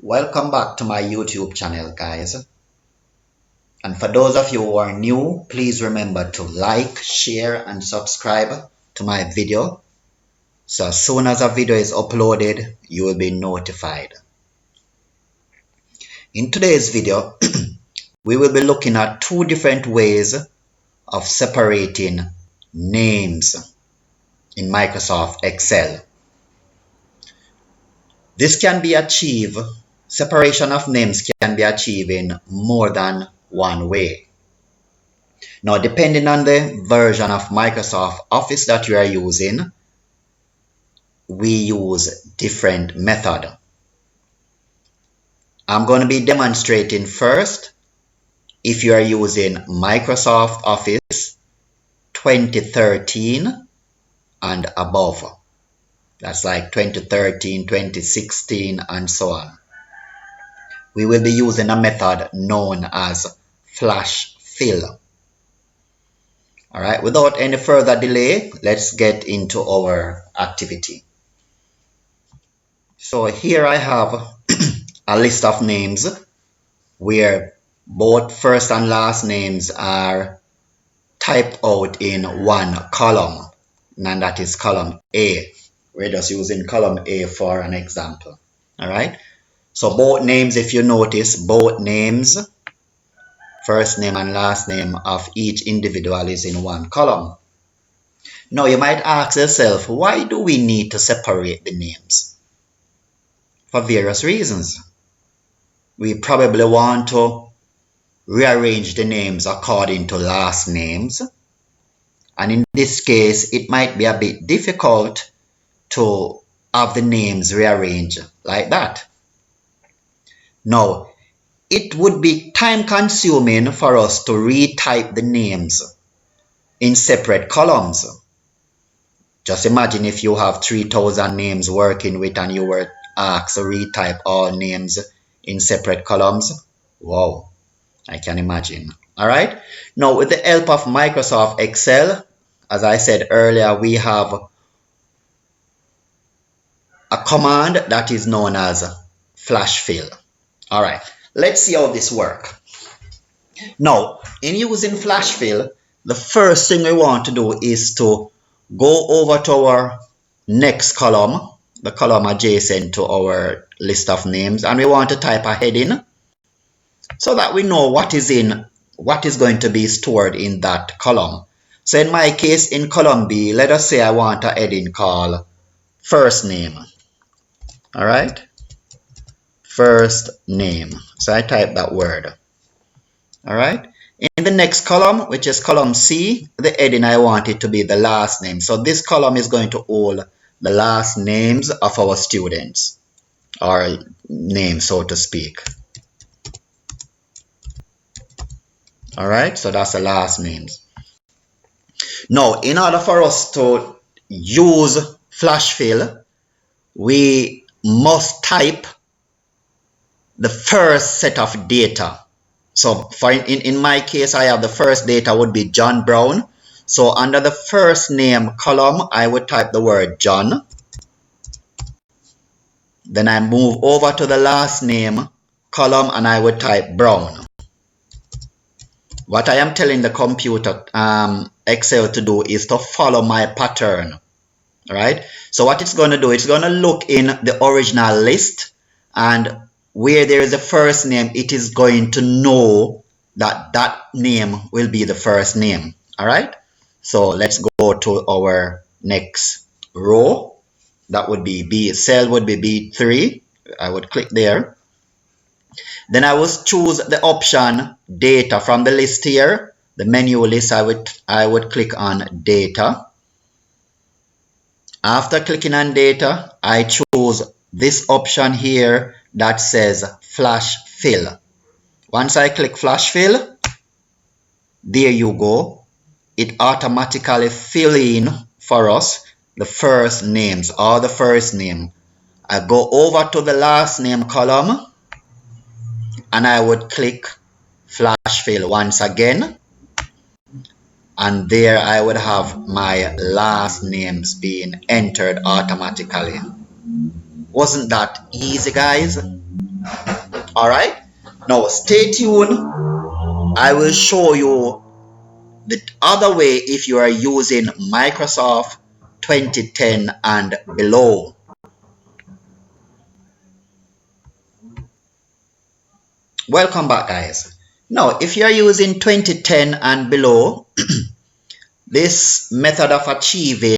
Welcome back to my YouTube channel, guys. And for those of you who are new, please remember to like, share and subscribe to my video. So as soon as a video is uploaded, you will be notified. In today's video, we will be looking at two different ways of separating names in Microsoft Excel. Separation of names can be achieved in more than one way. Now, depending on the version of Microsoft Office that you are using, we use different method. I'm going to be demonstrating first if you are using Microsoft Office 2013 and above. That's like 2013, 2016 and so on. We will be using a method known as flash fill. Alright, without any further delay, let's get into our activity. So here I have a list of names where both first and last names are typed out in one column, and that is column A. We're just using column A for an example. Alright, so both names, if you notice, both names, first name and last name of each individual is in one column. Now you might ask yourself, why do we need to separate the names? For various reasons. We probably want to rearrange the names according to last names. And in this case, it might be a bit difficult to have the names rearranged like that. Now, it would be time consuming for us to retype the names in separate columns. Just imagine if you have 3,000 names working with and you were asked to retype all names in separate columns. Wow, I can imagine. Alright, now with the help of Microsoft Excel, as I said earlier, we have a command that is known as flash fill. Alright, let's see how this works. Now, in using flash fill, the first thing we want to do is to go over to our next column, the column adjacent to our list of names, and we want to type a heading so that we know what is going to be stored in that column. So in my case, in column B, let us say I want a heading called first name. All right, first name. So I type that word. All right. In the next column, which is column C, the heading I want it to be the last name. So this column is going to hold the last names of our students, or names, so to speak. All right, so that's the last names. Now, in order for us to use flash fill, we must type the first set of data. So for in my case, I have the first data would be John Brown. So under the first name column, I would type the word John. Then I move over to the last name column and I would type Brown. What I am telling the computer, Excel, to do is to follow my pattern. Right? So what it's going to do, it's going to look in the original list, and where there is a first name, it is going to know that that name will be the first name. All right, so let's go to our next row. That would be B, cell would be B3. I would click there. Then I would choose the option data from the list here, the menu list. I would click on data. After clicking on data, I choose this option here that says flash fill. Once I click flash fill, there you go. It automatically fill in for us the first names, or the first name. I go over to the last name column and I would click flash fill once again. And there I would have my last names being entered automatically. Wasn't that easy, guys? Alright? Now stay tuned. I will show you the other way if you are using Microsoft 2010 and below. Welcome back, guys. Now, if you are using 2010 and below, this method of achieving